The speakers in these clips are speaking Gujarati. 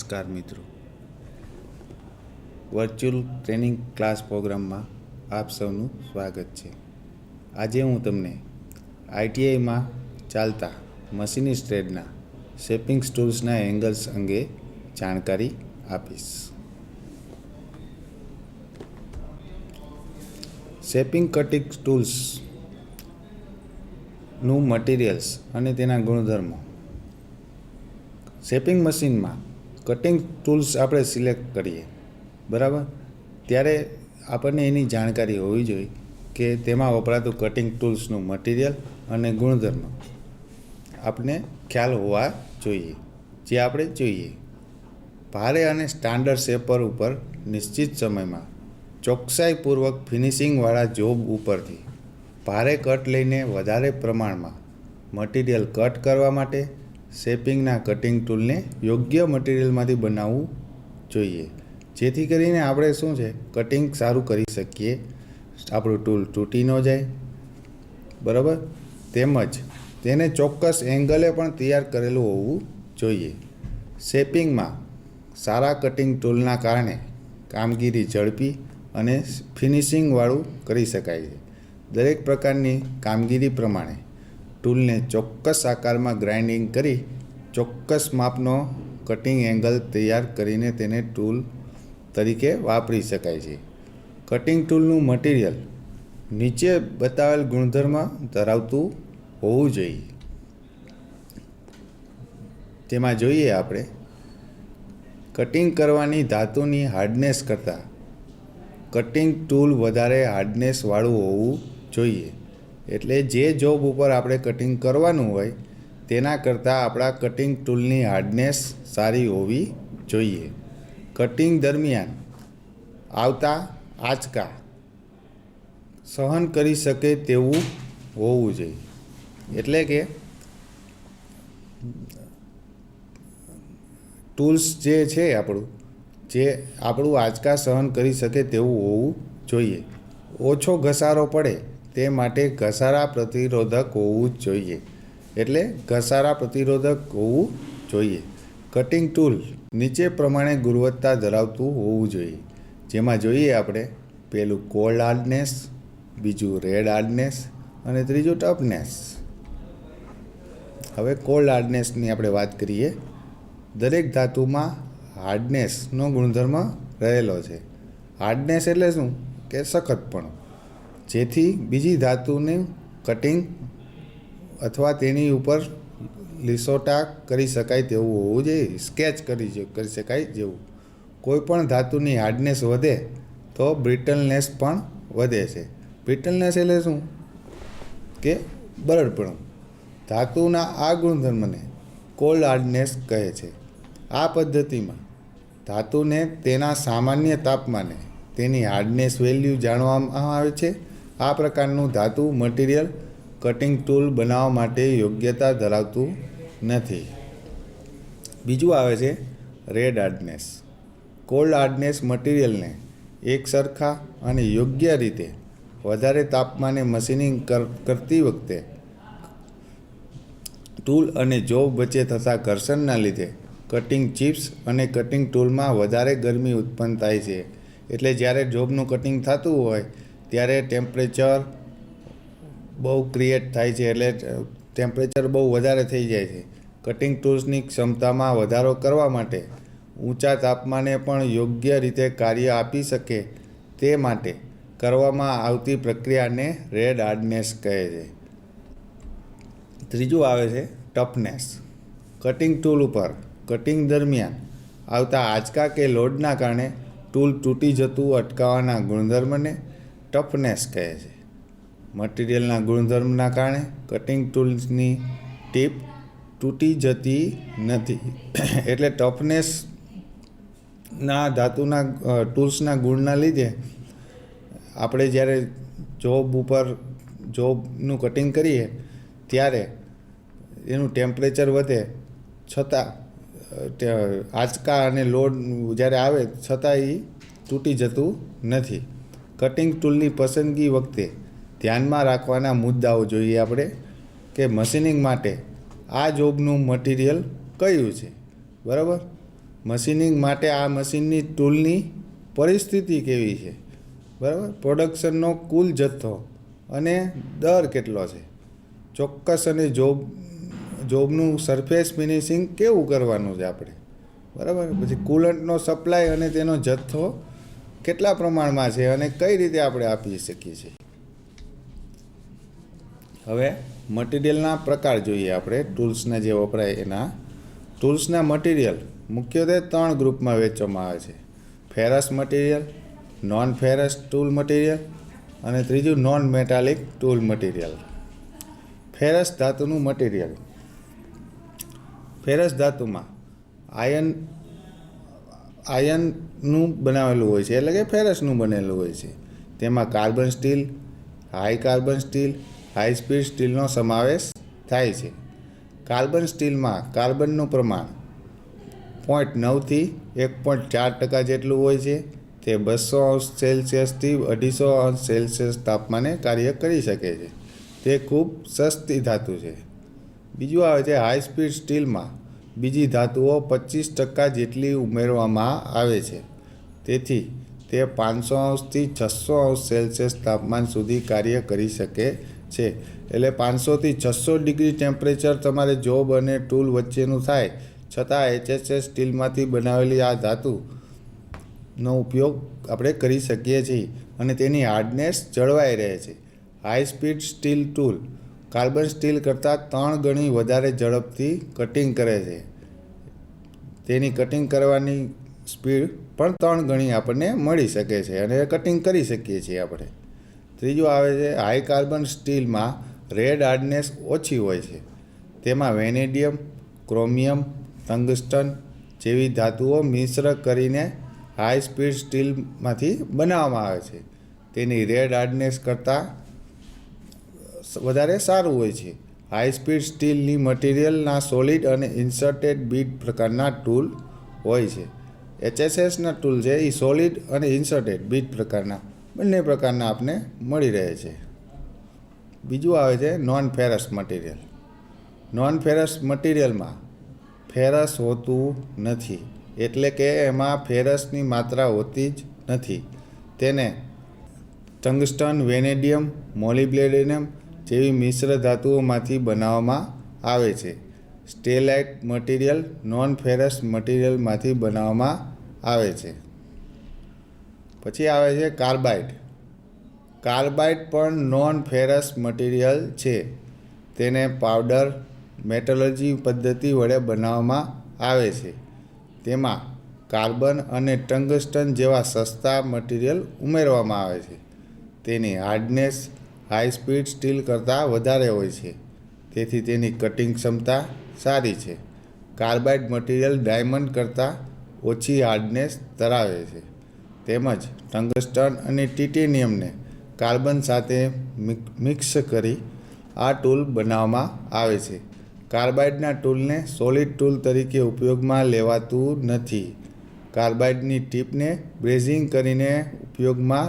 નમસ્કાર મિત્રો, વર્ચ્યુઅલ ટ્રેનિંગ ક્લાસ પ્રોગ્રામમાં આપ સૌનું સ્વાગત છે. આજે હું તમને આઈટીઆઈમાં ચાલતા મશીનિસ્ટ ટ્રેડના શેપિંગ ટૂલ્સના એંગલ્સ અંગે જાણકારી આપીશ. શેપિંગ કટિંગ ટૂલ્સનું મટીરિયલ્સ અને તેના ગુણધર્મો. શેપિંગ મશીનમાં કટિંગ ટૂલ્સ આપણે સિલેક્ટ કરીએ બરાબર, ત્યારે આપણને એની જાણકારી હોવી જોઈએ કે તેમાં વપરાતું કટિંગ ટૂલ્સનું મટીરિયલ અને ગુણધર્મ આપણે ખ્યાલ હોવા જોઈએ. જે આપણે જોઈએ, ભારે અને સ્ટાન્ડર્ડ શેપર ઉપર નિશ્ચિત સમયમાં ચોકસાઈપૂર્વક ફિનિશિંગવાળા જોબ ઉપરથી ભારે કટ લઈને વધારે પ્રમાણમાં મટીરિયલ કટ કરવા માટે શેપિંગના કટિંગ ટૂલને યોગ્ય મટીરિયલમાંથી બનાવવું જોઈએ, જેથી કરીને આપણે શું છે કટિંગ સારું કરી શકીએ, આપણું ટૂલ તૂટી ન જાય બરાબર. તેમજ તેને ચોક્કસ એંગલે પણ તૈયાર કરેલું હોવું જોઈએ. શેપિંગમાં સારા કટિંગ ટૂલના કારણે કામગીરી ઝડપી અને ફિનિશિંગવાળું કરી શકાય છે. દરેક પ્રકારની કામગીરી પ્રમાણે ટૂલને ચોક્કસ આકારમાં ગ્રાઇન્ડિંગ કરી ચોક્કસ માપનો કટિંગ એંગલ તૈયાર કરીને તેને ટૂલ તરીકે વાપરી શકાય છે. કટિંગ ટૂલનું મટીરિયલ નીચે બતાવેલ ગુણધર્મ ધરાવતું હોવું જોઈએ. તેમાં જોઈએ આપણે, કટિંગ કરવાની ધાતુની હાર્ડનેસ કરતાં કટિંગ ટૂલ વધારે હાર્ડનેસવાળું હોવું જોઈએ. એટલે જે જોબ ઉપર આપણે કટિંગ કરવાનું હોય તેના કરતાં આપણા કટિંગ ટૂલની હાર્ડનેસ સારી હોવી જોઈએ. કટિંગ દરમિયાન આવતા આંચકા સહન કરી શકે તેવું હોવું જોઈએ. એટલે કે ટૂલ્સ જે છે આપણું આંચકા સહન કરી શકે તેવું હોવું જોઈએ. ઓછો ઘસારો પડે તે માટે ઘસારા પ્રતિરોધક હોવું જોઈએ. એટલે ઘસારા પ્રતિરોધક હોવું જોઈએ. કટિંગ ટૂલ નીચે પ્રમાણે ગુણવત્તા ધરાવતું હોવું જોઈએ. જેમાં જોઈએ આપણે, પહેલું કોલ્ડ હાર્ડનેસ, બીજું રેડ હાર્ડનેસ અને ત્રીજું ટફનેસ. હવે કોલ્ડ હાર્ડનેસની આપણે વાત કરીએ. દરેક ધાતુમાં હાર્ડનેસનો ગુણધર્મ રહેલો છે. હાર્ડનેસ એટલે શું કે સખતપણું, જેથી બીજી ધાતુનું કટિંગ અથવા તેની ઉપર લીસોટા કરી શકાય તેવું હોવું જોઈએ, સ્કેચ કરી શકાય જેવું. કોઈપણ ધાતુની હાર્ડનેસ વધે તો બ્રિટલનેસ પણ વધે છે. બ્રિટલનેસ એટલે શું કે બરડપણું. ધાતુના આ ગુણધર્મને કોલ્ડ હાર્ડનેસ કહે છે. આ પદ્ધતિમાં ધાતુને તેના સામાન્ય તાપમાને તેની હાર્ડનેસ વેલ્યુ જાણવામાં આવે છે. આ પ્રકારનું ધાતુ મટીરિયલ કટિંગ ટૂલ બનાવવા માટે યોગ્યતા ધરાવતું નથી. બીજું આવે છે રેડ હાર્ડનેસ. કોલ્ડ હાર્ડનેસ મટીરિયલને એક સરખા અને યોગ્ય રીતે વધારે તાપમાને મશીનિંગ કરતી વખતે ટૂલ અને જોબ વચ્ચે થતા ઘર્ષણના લીધે કટિંગ ચિપ્સ અને કટિંગ ટૂલમાં વધારે ગરમી ઉત્પન્ન થાય છે. એટલે જ્યારે જોબનું કટિંગ થતું હોય ત્યારે ટેમ્પરેચર બહુ ક્રિએટ થાય છે, એટલે ટેમ્પરેચર બહુ વધારે થઈ જાય છે. કટિંગ ટૂલ્સની ક્ષમતામાં વધારો કરવા માટે ઊંચા તાપમાને પણ યોગ્ય રીતે કાર્ય આપી શકે તે માટે કરવામાં આવતી પ્રક્રિયાને રેડ હાર્ડનેસ કહે છે. ત્રીજું આવે છે ટફનેસ. કટિંગ ટૂલ ઉપર કટિંગ દરમિયાન આવતા આંચકા કે લોડના કારણે ટૂલ તૂટી જતું અટકાવવાના ગુણધર્મને ટફનેસ કહે છે. મટીરિયલના ગુણધર્મના કારણે કટિંગ ટૂલ્સની ટીપ તૂટી જતી નથી. એટલે ટફનેસના ધાતુના ટૂલ્સના ગુણના લીધે આપણે જ્યારે જોબનું કટિંગ કરીએ ત્યારે એનું ટેમ્પરેચર વધે છતાં આંચકા અને લોડ જ્યારે આવે છતાં એ તૂટી જતું નથી. કટિંગ ટૂલની પસંદગી વખતે ધ્યાનમાં રાખવાના મુદ્દાઓ જોઈએ આપણે કે મશીનિંગ માટે આ જોબનું મટીરિયલ કયું છે બરાબર. મશીનિંગ માટે આ મશીનની ટૂલની પરિસ્થિતિ કેવી છે, બરાબર, પ્રોડક્શનનો કુલ જથ્થો અને દર કેટલો છે, ચોક્કસ અને જોબનું સરફેસ ફિનિશિંગ કેવું કરવાનું છે આપણે, બરાબર, પછી કુલન્ટનો સપ્લાય અને તેનો જથ્થો કેટલા પ્રમાણમાં છે અને કઈ રીતે આપણે આપી શકીએ છીએ. હવે મટીરિયલના પ્રકાર જોઈએ આપણે. ટૂલ્સના જે વપરાય એના ટૂલ્સના મટીરિયલ મુખ્યત્વે 3 ગ્રુપમાં વહેંચવામાં આવે છે. Ferrous material, non ferrous tool material અને ત્રીજું non metallic tool material. Ferrous ધાતુનું મટીરિયલ. ફેરસ ધાતુમાં આયનનું બનાવેલું હોય છે, એટલે કે ફેરસનું બનેલું હોય છે. તેમાં carbon steel, high carbon steel, high speed સ્ટીલનો સમાવેશ થાય છે. કાર્બન સ્ટીલમાં કાર્બનનું પ્રમાણ 0.9થી 1.4% જેટલું હોય છે. તે 200°C થી 250°C તાપમાને કાર્ય કરી શકે છે. તે ખૂબ સસ્તી ધાતુ છે. બીજું આવે છે હાઈ સ્પીડ સ્ટીલમાં બીજી ધાતુઓ 25% જેટલી ઉમેરવામાં આવે છે. તેથી તે 500° થી 600°C તાપમાન સુધી કાર્ય કરી શકે છે. એટલે 500 થી 600° ટેમ્પરેચર તમારે જોબ અને ટૂલ વચ્ચેનું થાય છતાં HSS સ્ટીલમાંથી બનાવેલી આ ધાતુનો ઉપયોગ આપણે કરી શકીએ છીએ અને તેની હાર્ડનેસ જળવાઈ રહે છે. High speed steel tool carbon steel કરતાં 3 ગણી વધારે ઝડપથી કટિંગ કરે છે. તેની કટિંગ કરવાની સ્પીડ પણ 3 ગણી આપણને મળી શકે છે અને કટિંગ કરી શકીએ છીએ આપણે. ત્રીજું આવે છે હાઈ કાર્બન સ્ટીલમાં રેડ હાર્ડનેસ ઓછી હોય છે. તેમાં વેનેડિયમ, ક્રોમિયમ, ટંગસ્ટન જેવી ધાતુઓ મિશ્ર કરીને હાઈ સ્પીડ સ્ટીલમાંથી બનાવવામાં આવે છે. તેની રેડ હાર્ડનેસ કરતાં વધારે સારું હોય છે. હાઈ સ્પીડ સ્ટીલની મટીરિયલના સોલિડ અને ઇન્સર્ટેડ બીડ પ્રકારના ટૂલ હોય છે. HSSના ટૂલ છે એ સોલિડ અને ઇન્સર્ટેડ બીડ પ્રકારના બંને પ્રકારના આપને મળી રહે છે. બીજું આવે છે non ferrous material. Non ferrous મટીરિયલમાં ફેરસ હોતું નથી, એટલે કે એમાં ફેરસની માત્રા હોતી જ નથી. તેને ટંગસ્ટન, વેનેડિયમ, મોલિબ્લેડિનમ જેવી મિશ્ર ધાતુઓમાંથી બનાવવામાં આવે છે. સ્ટેલાઇટ મટીરિયલ નોન ફેરસ મટીરિયલમાંથી બનાવવામાં આવે છે. પછી આવે છે કાર્બાઇડ. કાર્બાઇડ પણ નોન ફેરસ મટીરિયલ છે. તેને પાવડર મેટલર્જી પદ્ધતિ વડે બનાવવામાં આવે છે. તેમાં કાર્બન અને ટંગસ્ટન જેવા સસ્તા મટીરિયલ ઉમેરવામાં આવે છે. તેની હાર્ડનેસ હાઈ સ્પીડ સ્ટીલ કરતાં વધારે હોય છે, તેથી તેની કટિંગ ક્ષમતા સારી છે. કાર્બાઇડ મટીરિયલ ડાયમંડ કરતાં ઓછી હાર્ડનેસ ધરાવે છે. તેમજ ટંગસ્ટન અને ટિટેનિયમને કાર્બન સાથે મિક્સ કરી આ ટૂલ બનાવવામાં આવે છે. કાર્બાઇડના ટૂલને સોલિડ ટૂલ તરીકે ઉપયોગમાં લેવાતું નથી. કાર્બાઇડની ટીપને બ્રેઝિંગ કરીને ઉપયોગમાં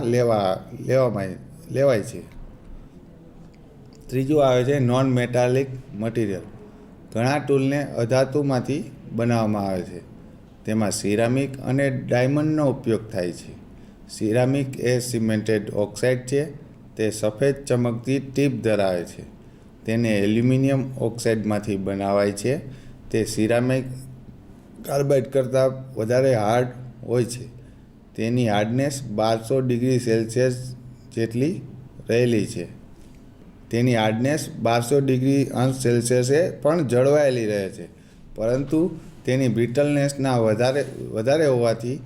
લેવાય છે. ત્રીજું આવે છે નોન મેટાલિક મટીરિયલ. ઘણા ટૂલને અધાતુમાંથી બનાવવામાં આવે છે. તેમાં સિરામિક અને ડાયમંડનો ઉપયોગ થાય છે. સિરામિક એ સિમેન્ટેડ ઓક્સાઇડ છે. તે સફેદ ચમકતી ટીપ ધરાવે છે. તેને એલ્યુમિનિયમ ઓક્સાઇડમાંથી બનાવાય છે. તે સિરામિક કાર્બાઇડ કરતાં વધારે હાર્ડ હોય છે. તેની હાર્ડનેસ 1200°C જેટલી રહેલી છે. તેની હાર્ડનેસ 1200°C પણ જળવાયેલી રહે છે, પરંતુ તેની બ્રિટલનેસના વધારે હોવાથી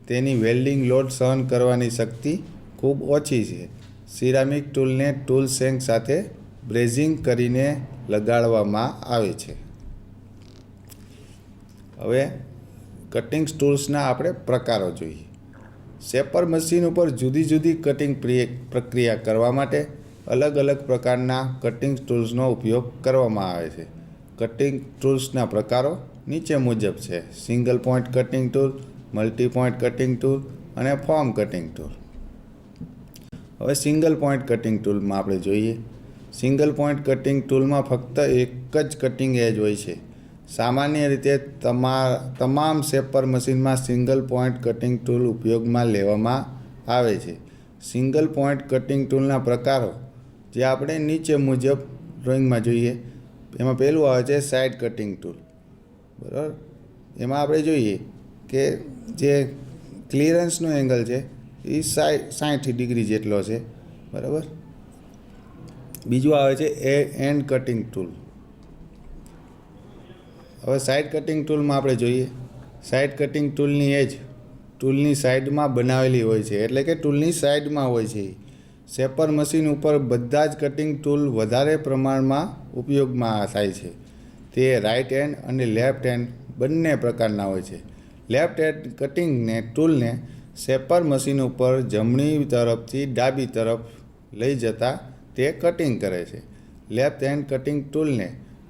તેની વેલ્ડિંગ લોડ સહન કરવાની શક્તિ ખૂબ ઓછી છે. સિરામિક ટૂલને ટૂલ શેંક સાથે બ્રેઝિંગ કરીને લગાડવામાં આવે છે. હવે કટિંગ ટૂલ્સના આપણે પ્રકારો જોઈએ. શેપર મશીન ઉપર જુદી જુદી કટિંગ પ્રક્રિયા કરવા માટે અલગ અલગ પ્રકારના કટિંગ ટૂલ્સનો ઉપયોગ કરવામાં આવે છે. કટિંગ ટૂલ્સના પ્રકારો નીચે મુજબ છે: single point cutting tool, multi point cutting tool અને ફોર્મ કટિંગ ટૂલ. હવે સિંગલ પોઇન્ટ કટિંગ ટૂલમાં આપણે જોઈએ. સિંગલ પોઇન્ટ કટિંગ ટૂલમાં ફક્ત એક જ કટિંગ એજ હોય છે. સામાન્ય રીતે તમામ શેપર મશીનમાં સિંગલ પોઈન્ટ કટિંગ ટૂલ ઉપયોગમાં લેવામાં આવે છે. સિંગલ પોઈન્ટ કટિંગ ટૂલના પ્રકારો જે આપણે નીચે મુજબ ડ્રોઈંગમાં જોઈએ. એમાં પહેલું આવે છે સાઇડ કટિંગ ટૂલ. બરાબર, એમાં આપણે જોઈએ કે જે ક્લિયરન્સનો એંગલ છે એ 60 ડિગ્રી જેટલો છે. બરાબર. બીજું આવે છે એન્ડ કટિંગ ટૂલ. હવે સાઇડ કટિંગ ટૂલમાં આપણે જોઈએ, સાઇડ કટિંગ ટૂલની એજ ટૂલની સાઈડમાં બનાવેલી હોય છે, એટલે કે ટૂલની સાઈડમાં હોય છે. શેપર મશીન ઉપર બધા જ કટિંગ ટૂલ વધારે પ્રમાણમાં ઉપયોગમાં થાય છે. તે રાઇટ હેન્ડ અને લેફ્ટ હેન્ડ બંને પ્રકારના હોય છે. લેફ્ટ હેન્ડ કટિંગને ટૂલને શેપર મશીન ઉપર જમણી તરફથી ડાબી તરફ લઈ જતા તે કટિંગ કરે છે. લેફ્ટ હેન્ડ કટિંગ ટૂલને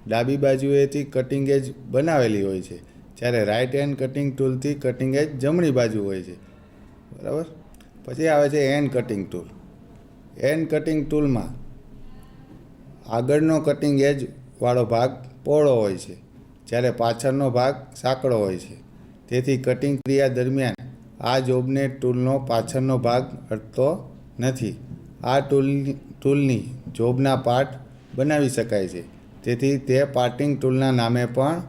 ડાબી બાજુએથી કટિંગ એજ બનાવેલી હોય છે, જ્યારે રાઇટ હેન્ડ કટિંગ ટૂલથી કટિંગ એજ જમણી બાજુ હોય છે. બરાબર. પછી આવે છે end cutting tool. End cutting ટૂલમાં આગળનો કટિંગ એજ વાળો ભાગ પહોળો હોય છે, જ્યારે પાછળનો ભાગ સાંકડો હોય છે. તેથી કટિંગ ક્રિયા દરમિયાન આ જોબને ટૂલનો પાછળનો ભાગ અડતો નથી. આ ટૂલની જોબના પાર્ટ બનાવી શકાય છે, તેથી તે પાર્ટિંગ ટૂલના નામે પણ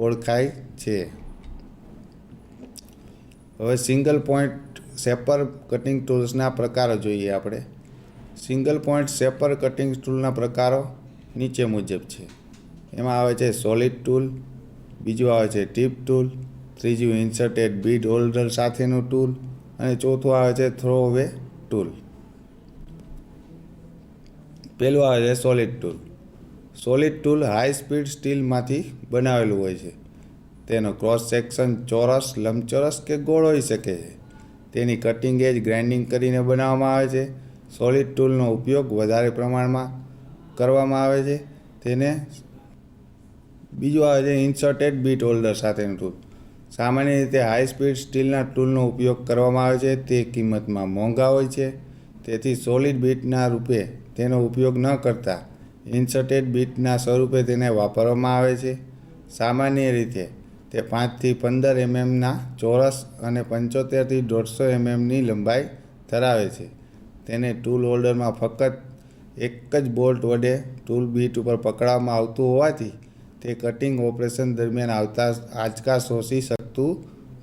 ઓળખાય છે. હવે સિંગલ પોઈન્ટ શેપર કટિંગ ટૂલ્સના પ્રકારો જોઈએ આપણે. સિંગલ પોઈન્ટ શેપર કટિંગ ટૂલના પ્રકારો નીચે મુજબ છે. એમાં આવે છે સોલિડ ટૂલ, બીજું આવે છે ટીપ ટૂલ, ત્રીજું ઇન્સર્ટેડ બીટ હોલ્ડર સાથેનું ટૂલ અને ચોથું આવે છે થ્રો અવે ટૂલ. પહેલું આવે છે solid tool. Solid tool high speed સ્ટીલમાંથી બનાવેલું હોય છે. તેનો ક્રોસ સેક્શન ચોરસ, લંબચોરસ કે ગોળ હોઈ શકે છે. તેની કટિંગ એજ ગ્રાઇન્ડિંગ કરીને બનાવવામાં આવે છે. સોલિડ ટૂલનો ઉપયોગ વધારે પ્રમાણમાં કરવામાં આવે છે. તેને બીજું આવે છે ઇન્સર્ટેડ બીટ હોલ્ડર સાથેનું ટૂલ. સામાન્ય રીતે હાઈ સ્પીડ સ્ટીલના ટૂલનો ઉપયોગ કરવામાં આવે છે. તે કિંમતમાં મોંઘા હોય છે, તેથી સોલિડ બીટના રૂપે તેનો ઉપયોગ ન કરતા ઇન્સર્ટેડ બીટના સ્વરૂપે તેને વાપરવામાં આવે છે. સામાન્ય રીતે તે 5 થી 15 mmના ચોરસ અને 75 થી 150 mmની લંબાઈ ધરાવે છે. તેને ટૂલ હોલ્ડરમાં ફક્ત એક જ બોલ્ટ વડે ટૂલ બીટ ઉપર પકડવામાં આવતું હોવાથી તે કટિંગ ઓપરેશન દરમિયાન આવતા આંચકા શોષી શકતું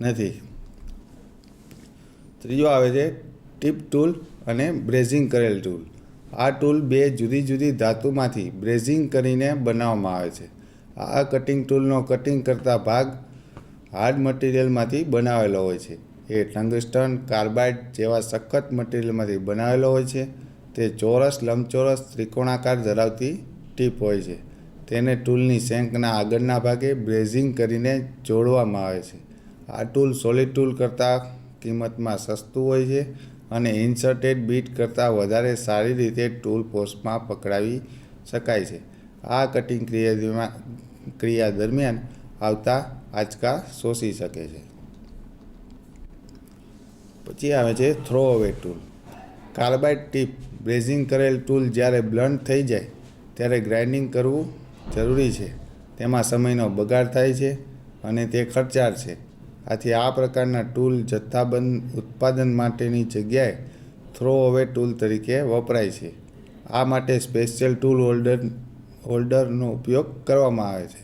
નથી. ત્રીજો આવે છે ટીપ ટૂલ અને બ્રેઝિંગ કરેલ ટૂલ. આ ટૂલ બે જુદી જુદી ધાતુમાંથી બ્રેઝિંગ કરીને બનાવવામાં આવે છે. આ કટિંગ ટૂલનો કટિંગ કરતા ભાગ હાર્ડ મટીરિયલમાંથી બનાવેલો હોય છે. એ ટંગસ્ટન, કાર્બાઇડ જેવા સખત મટીરિયલમાંથી બનાવેલો હોય છે. તે ચોરસ, લંબચોરસ, ત્રિકોણાકાર ધરાવતી ટીપ હોય છે. તેને ટૂલની શેંકના આગળના ભાગે બ્રેઝિંગ કરીને જોડવામાં આવે છે. આ ટૂલ સોલિડ ટૂલ કરતાં કિંમતમાં સસ્તું હોય છે અને ઇન્સર્ટેડ બીટ કરતાં વધારે સારી રીતે ટૂલ પોસ્ટમાં પકડાવી શકાય છે. આ કટિંગ ક્રિયા દરમિયાન આવતા આંચકા શોષી શકે છે. પછી આવે છે થ્રો અવે ટૂલ. કાર્બાઇડ ટીપ બ્રેઝિંગ કરેલ ટૂલ જ્યારે બ્લન્ટ થઈ જાય ત્યારે ગ્રાઇન્ડિંગ કરવું જરૂરી છે. તેમાં સમયનો બગાડ થાય છે અને તે ખર્ચાળ છે. આથી આ પ્રકારના ટૂલ જથ્થાબંધ ઉત્પાદન માટેની જગ્યાએ થ્રો અવે ટૂલ તરીકે વપરાય છે. આ માટે સ્પેશિયલ ટૂલ હોલ્ડરનો ઉપયોગ કરવામાં આવે છે.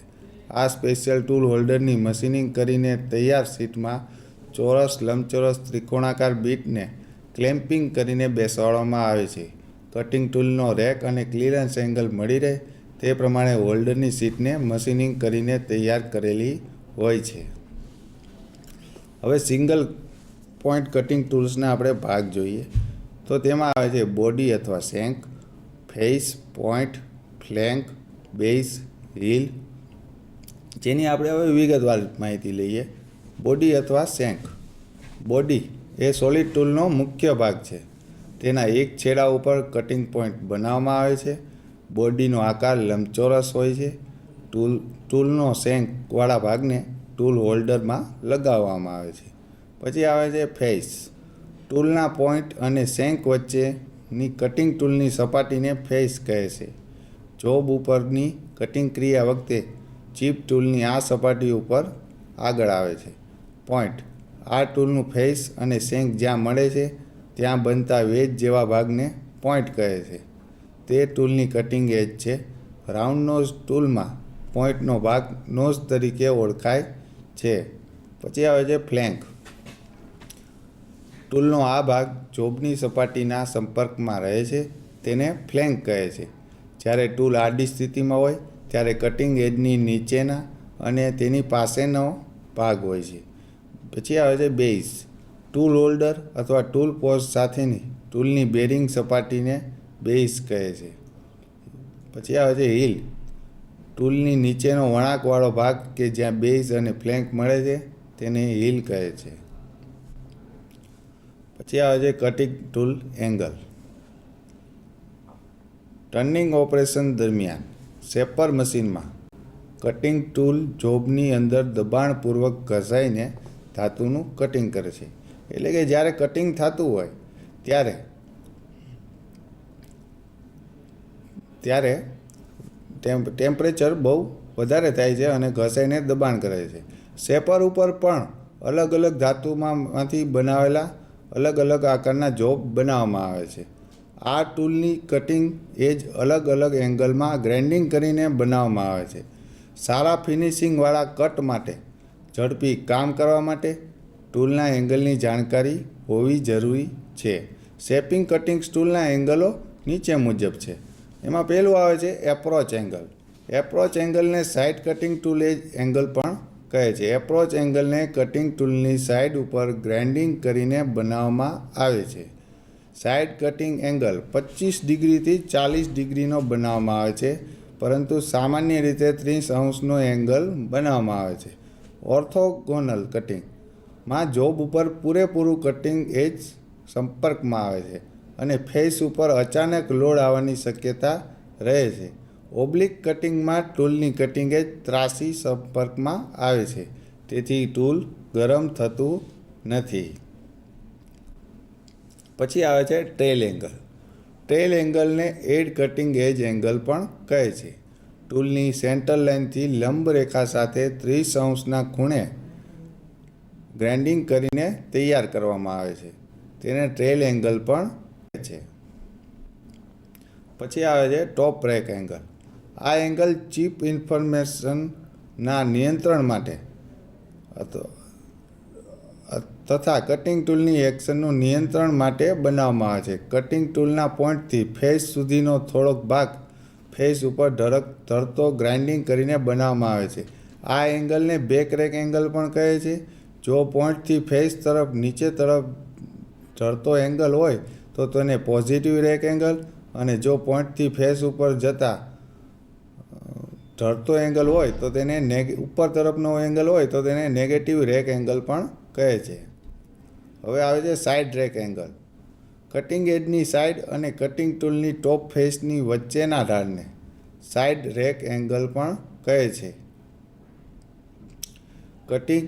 આ સ્પેશિયલ ટૂલ હોલ્ડરની મશીનિંગ કરીને તૈયાર શીટમાં ચોરસ, લંબચોરસ, ત્રિકોણાકાર બીટને ક્લેમ્પિંગ કરીને બેસાડવામાં આવે છે. કટિંગ ટૂલનો રેક અને ક્લિયરન્સ એંગલ મળી રહે તે પ્રમાણે હોલ્ડરની શીટને મશીનિંગ કરીને તૈયાર કરેલી હોય છે. હવે સિંગલ પોઈન્ટ કટિંગ ટૂલ્સના આપણે ભાગ જોઈએ તો તેમાં આવે છે બોડી અથવા shank, face, point, flank, base, heel. જેની આપણે હવે વિગતવાર માહિતી લઈએ. બોડી અથવા શેંક. બોડી એ સોલિડ ટૂલનો મુખ્ય ભાગ છે. તેના એક છેડા ઉપર કટિંગ પોઈન્ટ બનાવવામાં આવે છે. બોડીનો આકાર લંબચોરસ હોય છે. ટૂલનો શેંકવાળા ભાગને ટૂલ હોલ્ડરમાં લગાવવામાં આવે છે. પછી આવે છે ફેસ. ટૂલના પોઈન્ટ અને શેંક વચ્ચેની કટિંગ ટૂલની સપાટીને ફેસ કહે છે. જોબ ઉપરની કટિંગ ક્રિયા વખતે ચીપ ટૂલની આ સપાટી ઉપર આગળ આવે છે. પોઈન્ટ આ ટૂલનું ફેસ અને શેંક જ્યાં મળે છે ત્યાં બનતા વેજ જેવા ભાગને પોઈન્ટ કહે છે. તે ટૂલની કટિંગ એજ છે. રાઉન્ડ નોઝ ટૂલમાં પોઈન્ટનો ભાગ નોઝ તરીકે ઓળખાય છે. પછી આવે છે ફ્લેંક. ટૂલનો આ ભાગ જોબની સપાટીના સંપર્કમાં રહે છે તેને ફ્લેંક કહે છે. જ્યારે ટૂલ આડી સ્થિતિમાં હોય ત્યારે કટિંગ એજની નીચેના અને તેની પાસેનો ભાગ હોય છે. પછી આવે છે બેઝ. ટૂલ હોલ્ડર અથવા ટૂલ પોસ્ટ સાથેની ટૂલની બેરિંગ સપાટીને બેઝ કહે છે. પછી આવે છે હીલ. ટૂલની નીચેનો વળાંકવાળો ભાગ કે જ્યાં બેઝ અને ફ્લેંક મળે છે તેને હીલ કહે છે. પછી આવે છે cutting tool angle. Turning operation દરમિયાન શેપર મશીનમાં કટિંગ ટૂલ જોબની અંદર દબાણપૂર્વક ઘસાઈને ધાતુનું કટિંગ કરે છે. એટલે કે જ્યારે કટિંગ થતું હોય ત્યારે ટેમ્પરેચર બહુ વધારે થાય છે અને ઘસાઈને દબાણ કરે છે. શેપર ઉપર પણ અલગ અલગ ધાતુમાંથી બનાવેલા અલગ અલગ આકારના જોબ બનાવવામાં આવે છે. આ ટૂલની કટિંગ એજ અલગ અલગ એંગલમાં ગ્રાઇન્ડિંગ કરીને બનાવવામાં આવે છે. સારા ફિનિશિંગવાળા કટ માટે ઝડપી કામ કરવા માટે ટૂલના એંગલની જાણકારી હોવી જરૂરી છે. શેપિંગ કટિંગ ટૂલના એંગલો નીચે મુજબ છે. એમાં પહેલું આવે છે એપ્રોચ એંગલ. એપ્રોચ એંગલને સાઇડ કટિંગ ટૂલ એંગલ પણ કહે છે. એપ્રોચ એંગલને કટિંગ ટૂલની સાઇડ ઉપર ગ્રાઇન્ડિંગ કરીને બનાવવામાં આવે છે. સાઇડ કટિંગ એંગલ 25 ડિગ્રીથી 40 ડિગ્રીનો બનાવવામાં આવે છે, પરંતુ સામાન્ય રીતે 30° એંગલ બનાવવામાં આવે છે. ઓર્થોગોનલ કટિંગમાં જોબ ઉપર પૂરેપૂરું કટિંગ એજ સંપર્કમાં આવે છે અને ફેસ ઉપર અચાનક લોડ આવવાની શક્યતા રહે છે. ઓબ્લિક કટિંગમાં ટૂલની કટિંગ એજ ત્રાસી સંપર્કમાં આવે છે, તેથી ટૂલ ગરમ થતું નથી. પછી આવે છે ટ્રેલ એંગલ. ટ્રેલ એંગલને એડ કટિંગ એજ એંગલ પણ કહે છે. ટૂલની સેન્ટર લાઇનથી લંબ રેખા સાથે 30° ખૂણે ગ્રાઇન્ડિંગ કરીને તૈયાર કરવામાં આવે છે. તેને ટ્રેલ એંગલ પણ કહે છે. પછી આવે છે ટોપ રેક એંગલ. આ એંગલ ચીપ ઇન્ફોર્મેશનના નિયંત્રણ માટે તથા કટિંગ ટૂલની એક્શનનું નિયંત્રણ માટે બનાવવામાં આવે છે. કટિંગ ટૂલના પોઈન્ટથી ફેસ સુધીનો થોડોક ભાગ ફેસ ઉપર ધરતો ગ્રાઇન્ડિંગ કરીને બનાવવામાં આવે છે. આ એંગલને બેક રેક એંગલ પણ કહે છે. જો પોઈન્ટથી ફેસ તરફ નીચે તરફ ધરતો એંગલ હોય તો તેને પોઝિટિવ રેક એંગલ, અને જો પોઈન્ટથી ફેસ ઉપર જતા ધરતો એંગલ હોય તો તેને ઉપર તરફનો એંગલ હોય તો તેને નેગેટિવ રેક એંગલ પણ કહે છે. હવે આવે છે સાઇડ રેક એંગલ. કટિંગ એજની સાઇડ અને કટિંગ ટૂલની ટોપ ફેસની વચ્ચેના ઢાળને સાઇડ રેક એંગલ પણ કહે છે. કટિંગ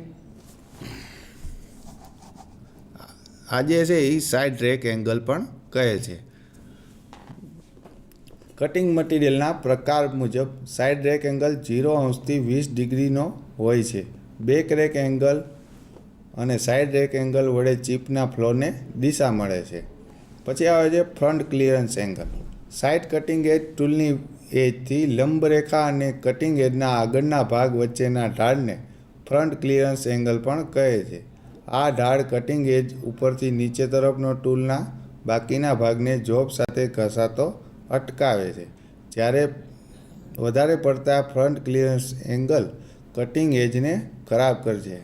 આજે છે એ સાઇડ રેક એંગલ પણ કહે છે. કટિંગ મટીરિયલના પ્રકાર મુજબ સાઇડ રેક એંગલ 0°થી 20 ડિગ્રીનો હોય છે. બેક રેક એંગલ અને સાઇડ રેક એંગલ વડે ચીપના ફ્લોરને દિશા મળે છે. પછી આવે છે front clearance angle. Side cutting edge ટૂલની એજથી લંબ રેખા અને કટિંગ એજના આગળના ભાગ વચ્ચેના ઢાળને ફ્રન્ટ ક્લિયરન્સ એંગલ પણ કહે છે. આ ઢાળ કટિંગ એજ ઉપરથી નીચે તરફનો ટૂલના બાકીના ભાગને જોબ સાથે ઘસાતો અટકાવે છે. જ્યારે વધારે પડતા ફ્રન્ટ ક્લિયરન્સ એંગલ કટિંગ એજને ખરાબ કરશે.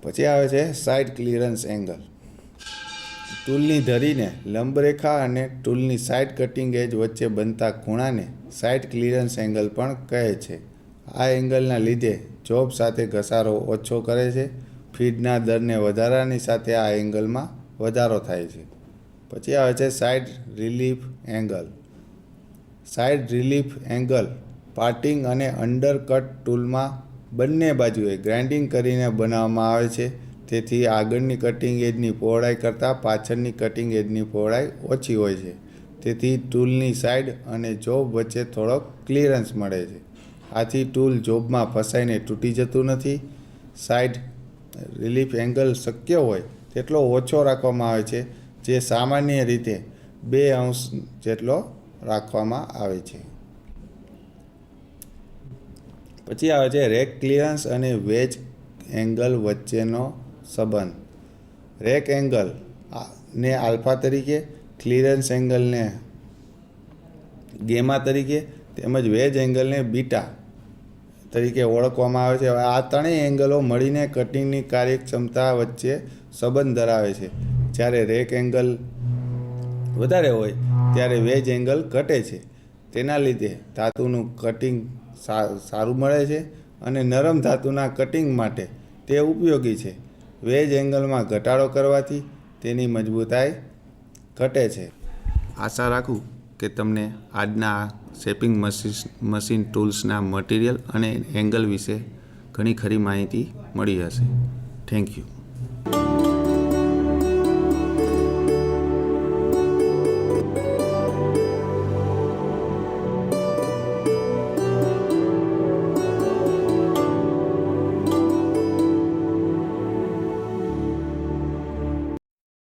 પછી આવે છે સાઇડ ક્લિયરન્સ એંગલ. ટૂલની ધરીને લંબ રેખા અને ટૂલની સાઇડ કટિંગ એજ વચ્ચે બનતા ખૂણાને સાઇડ ક્લિયરન્સ એંગલ પણ કહે છે. આ એંગલના લીધે જોબ સાથે ઘસારો ઓછો કરે છે. ફીડના દરને વધારાની સાથે આ એંગલમાં વધારો થાય છે. પછી આવે છે side relief angle. Side relief angle parting અને અંડરકટ ટૂલમાં બંને બાજુએ ગ્રાઇન્ડિંગ કરીને બનાવવામાં આવે છે. તેથી આગળની કટિંગ એજની પહોળાઈ કરતાં પાછળની કટિંગ એજની પહોળાઈ ઓછી હોય છે. તેથી ટૂલની સાઇડ અને જોબ વચ્ચે થોડોક ક્લિયરન્સ મળે છે. આથી ટૂલ જોબમાં ફસાઈને તૂટી જતું નથી. સાઇડ રિલીફ એંગલ શક્ય હોય તેટલો ઓછો રાખવામાં આવે છે, જે સામાન્ય રીતે 2 અંશ જેટલો રાખવામાં આવે છે. પછી આવે છે રેક ક્લિયરન્સ અને વેજ એંગલ વચ્ચેનો સંબંધ. રેક એંગલ ને આલ્ફા તરીકે, ક્લિયરન્સ એંગલને ગેમા તરીકે તેમજ વેજ એંગલને બીટા તરીકે ઓળખવામાં આવે છે. આ ત્રણેય એંગલો મળીને કટિંગની કાર્યક્ષમતા વચ્ચે સંબંધ ધરાવે છે. જ્યારે રેક એંગલ વધારે હોય ત્યારે વેજ એંગલ ઘટે છે. તેના લીધે ધાતુનું કટિંગ સારું મળે છે અને નરમ ધાતુના કટિંગ માટે તે ઉપયોગી છે. વેજ એંગલમાં ઘટાડો કરવાથી તેની મજબૂતાઈ ઘટે છે. આશા રાખું કે તમને આજના શેપિંગ મશીન ટૂલ્સના મટીરિયલ અને એંગલ વિશે ઘણી ખરી માહિતી મળી હશે. Thank you.